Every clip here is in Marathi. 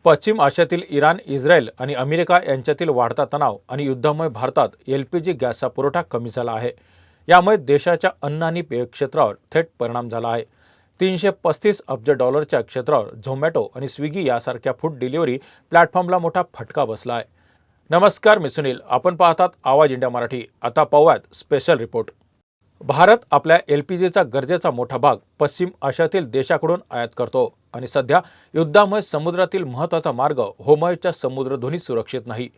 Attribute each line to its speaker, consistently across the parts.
Speaker 1: पश्चिम आशियातील इराण, इस्रायल आणि अमेरिका यांच्यातील वाढता तणाव आणि युद्धामुळे भारतात एलपीजी गॅसचा पुरवठा कमी झाला आहे। यामुळे देशाच्या अन्न आणि पेय क्षेत्रावर थेट परिणाम झाला आहे। 335 अब्ज डॉलरच्या क्षेत्रावर झोमॅटो आणि स्विगी यासारख्या फूड डिलिव्हरी प्लॅटफॉर्मला मोठा फटका बसला आहे। नमस्कार, मी सुनील, आपण पाहतात आवाज इंडिया मराठी। आता पाहूयात स्पेशल रिपोर्ट। भारत आपल्या एलपीजीचा गरजेचा मोठा भाग पश्चिम आशियातील देशाकडून आयात करतो आणि सध्या युद्धामुळे समुद्रातील महत्त्वाचा मार्ग होर्मुझच्या समुद्रधुनी सुरक्षित नाही।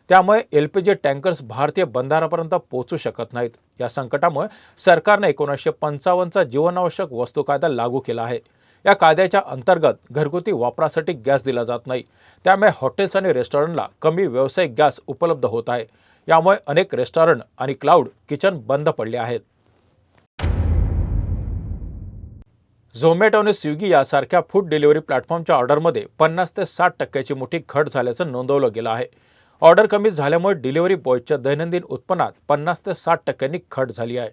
Speaker 1: त्यामुळे एलपीजी टँकर्स भारतीय बंदरापर्यंत पोहोचू शकत नाहीत। या संकटामुळे सरकारने 1955चा जीवनावश्यक वस्तू कायदा लागू केला आहे। या कायद्याच्या अंतर्गत घरगुती वापरासाठी गॅस दिला जात नाही। त्यामुळे हॉटेल्स आणि रेस्टॉरंटला कमी व्यावसायिक गॅस उपलब्ध होत आहे। यामुळे अनेक रेस्टॉरंट आणि क्लाउड किचन बंद पडले आहेत। झोमॅटो आणि स्विगी यासारख्या फूड डिलिव्हरी प्लॅटफॉर्मच्या ऑर्डरमध्ये 50 ते 60% मोठी घट झाल्याचं नोंदवलं गेलं आहे। ऑर्डर कमी झाल्यामुळे डिलिव्हरी बॉयच्या दैनंदिन उत्पन्नात 50 ते 60% घट झाली आहे।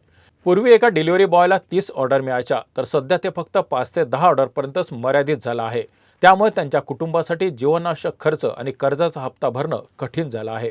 Speaker 1: पूर्वी एका डिलिव्हरी बॉयला 30 ऑर्डर मिळायच्या, तर सध्या ते फक्त 5 ते 10 ऑर्डरपर्यंतच मर्यादित झालं आहे। त्यामुळे त्यांच्या कुटुंबासाठी जीवनावश्यक खर्च आणि कर्जाचा हप्ता भरणं कठीण झालं आहे।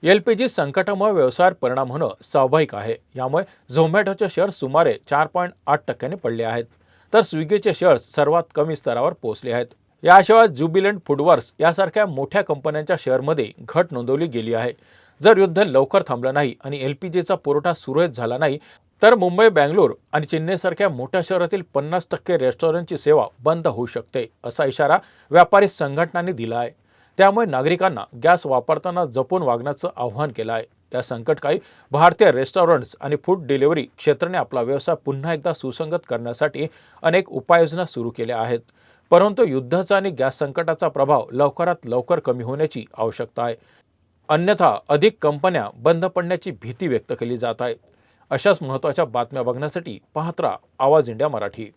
Speaker 1: एलपीजी संकटामुळे व्यवसायावर परिणाम होणं स्वाभाविक आहे। यामुळे झोमॅटोचे शेअर सुमारे 4.8% पडले आहेत, तर स्विगीचे शेअर्स सर्वात कमी स्तरावर पोहोचले आहेत। याशिवाय ज्युबिलंट फूडवर्क्स यासारख्या मोठ्या कंपन्यांच्या शेअरमध्ये घट नोंदवली गेली आहे। जर युद्ध लवकर थांबलं नाही आणि एलपीजीचा पुरवठा सुरळीत झाला नाही, तर मुंबई, बेंगळूर आणि चेन्नईसारख्या मोठ्या शहरातील 50% रेस्टॉरंटची सेवा बंद होऊ शकते, असा इशारा व्यापारी संघटनांनी दिला आहे। त्यामुळे नागरिकांना गॅस वापरताना जपून वागण्याचं आवाहन केलं आहे। या संकटकाळी भारतीय रेस्टॉरंट्स आणि फूड डिलिव्हरी क्षेत्राने आपला व्यवसाय पुन्हा एकदा सुसंगत करण्यासाठी अनेक उपाययोजना सुरू केल्या आहेत। परंतु युद्धाचा आणि गॅस संकटाचा प्रभाव लवकरात लवकर कमी होण्याची आवश्यकता आहे। अन्यथा अधिक कंपन्या बंद पडण्याची भीती व्यक्त केली जात आहे। अशाच महत्त्वाच्या बातम्या बघण्यासाठी पाहत राहा आवाज इंडिया मराठी।